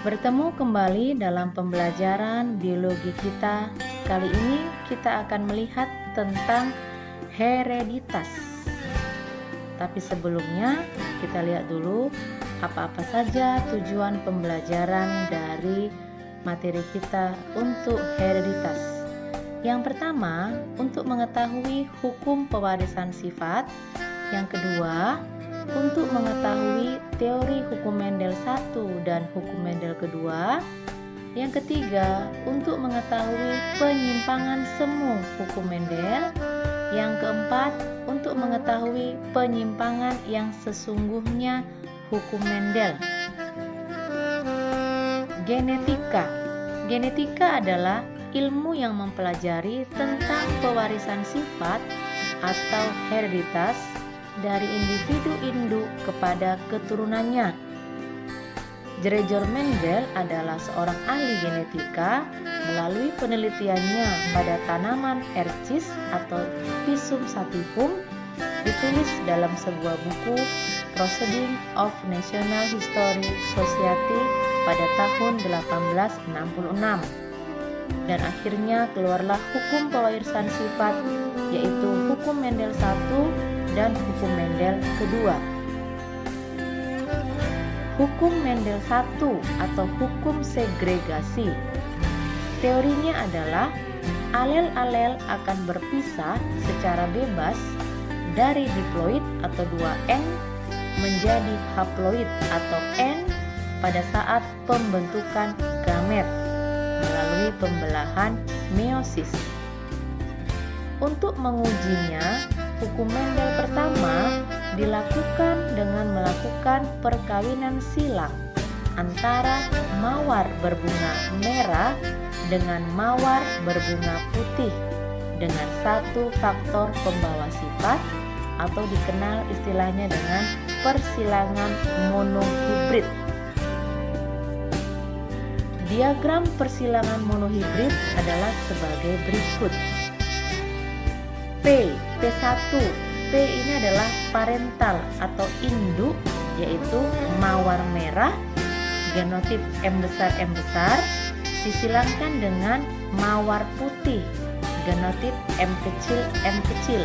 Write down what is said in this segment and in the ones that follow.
Bertemu kembali dalam pembelajaran biologi kita. Kali ini kita akan melihat tentang hereditas. Tapi sebelumnya kita lihat dulu apa-apa saja tujuan pembelajaran dari materi kita untuk hereditas. Yang pertama, untuk mengetahui hukum pewarisan sifat. Yang kedua, untuk mengetahui teori hukum Mendel 1 dan hukum Mendel kedua. Yang ketiga, untuk mengetahui penyimpangan semu hukum Mendel. Yang keempat, untuk mengetahui penyimpangan yang sesungguhnya hukum Mendel. Genetika. Genetika adalah ilmu yang mempelajari tentang pewarisan sifat atau hereditas dari individu induk kepada keturunannya. Gregor Mendel adalah seorang ahli genetika. Melalui penelitiannya pada tanaman Ercis atau Pisum sativum, ditulis dalam sebuah buku Proceedings of National History Society pada tahun 1866. Dan akhirnya keluarlah hukum pewarisan sifat, yaitu hukum Mendel 1 dan hukum Mendel kedua. Hukum Mendel 1 atau hukum segregasi. Teorinya adalah alel-alel akan berpisah secara bebas dari diploid atau 2N menjadi haploid atau N pada saat pembentukan gamet melalui pembelahan meiosis. Untuk mengujinya, hukum Mendel pertama dilakukan dengan melakukan perkawinan silang antara mawar berbunga merah dengan mawar berbunga putih dengan satu faktor pembawa sifat atau dikenal istilahnya dengan persilangan monohibrid. Diagram persilangan monohibrid adalah sebagai berikut. P1. P ini adalah parental atau induk, yaitu mawar merah, genotip M besar, disilangkan dengan mawar putih, genotip M kecil.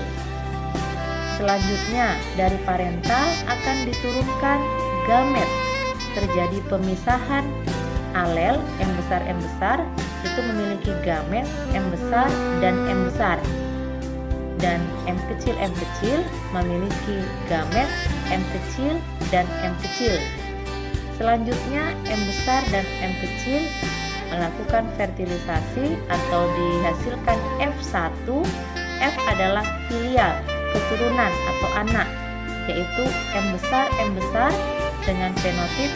Selanjutnya, dari parental akan diturunkan gamet. Terjadi pemisahan alel M besar itu memiliki gamet M besar dan M besar. Dan M kecil memiliki gamet M kecil dan M kecil. Selanjutnya M besar dan M kecil melakukan fertilisasi atau dihasilkan F1. F adalah filial, keturunan atau anak, yaitu M besar dengan fenotip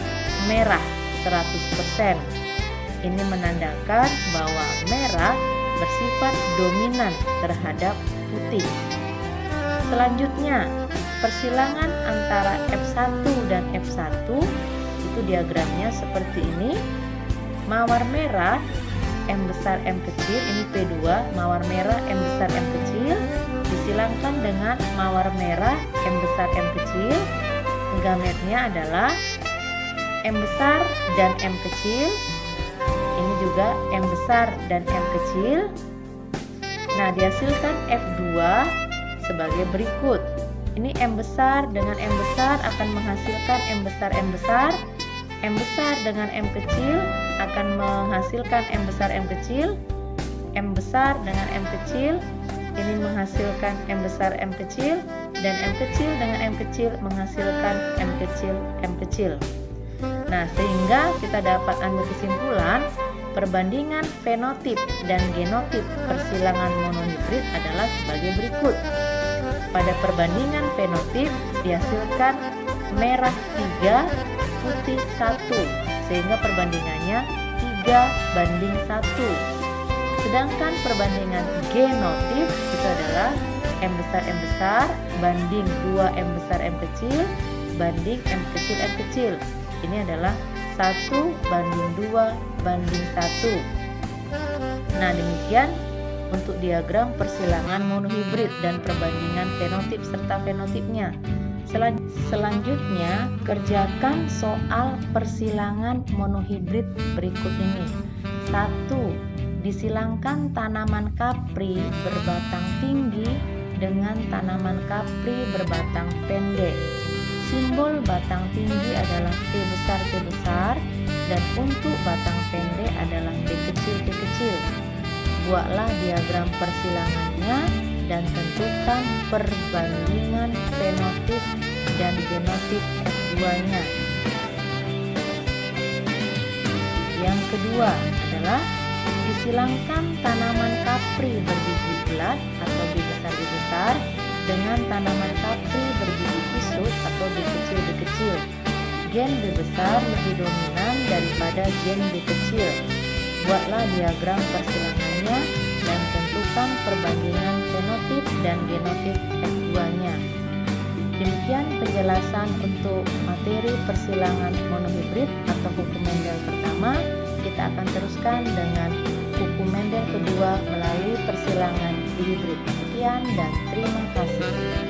merah 100%. Ini menandakan bahwa merah bersifat dominan terhadap putih. Selanjutnya, persilangan antara F1 dan F1 itu diagramnya seperti ini. Mawar merah M besar M kecil, ini P2, mawar merah M besar M kecil disilangkan dengan mawar merah M besar M kecil. Gametnya adalah M besar dan M kecil. Ini juga M besar dan M kecil. Nah, dihasilkan F2 sebagai berikut. Ini M besar dengan M besar akan menghasilkan M besar. M besar dengan M kecil akan menghasilkan M besar. M besar dengan M kecil ini menghasilkan M besar M kecil, dan M kecil dengan M kecil menghasilkan M kecil. Nah, sehingga kita dapat ambil kesimpulan perbandingan fenotip dan genotip persilangan monohibrid adalah sebagai berikut. Pada perbandingan fenotip dihasilkan merah 3, putih 1, sehingga perbandingannya 3:1. Sedangkan perbandingan genotip itu adalah M besar banding 2 M besar M kecil banding M kecil. Ini adalah 1:2:1. Nah, demikian untuk diagram persilangan monohibrid dan perbandingan fenotip serta fenotipnya. Selanjutnya, kerjakan soal persilangan monohibrid berikut ini. 1. Disilangkan tanaman kapri berbatang tinggi dengan tanaman kapri berbatang pendek. Simbol batang tinggi adalah T besar dan untuk batang pendek adalah T kecil. Buatlah diagram persilangannya dan tentukan perbandingan fenotip dan genotip F2-nya. Yang kedua adalah disilangkan tanaman kapri berbiji bulat atau biji besar dengan tanaman kapri berbiji pisut atau biji kecil. Gen B besar lebih dominan daripada gen B kecil. Buatlah diagram persilangannya dan tentukan perbandingan fenotip dan genotip F2-nya. Demikian penjelasan untuk materi persilangan monohibrid atau hukum Mendel pertama. Kita akan teruskan dengan hukum Mendel kedua melalui persilangan dihibrid. Sekian dan terima kasih.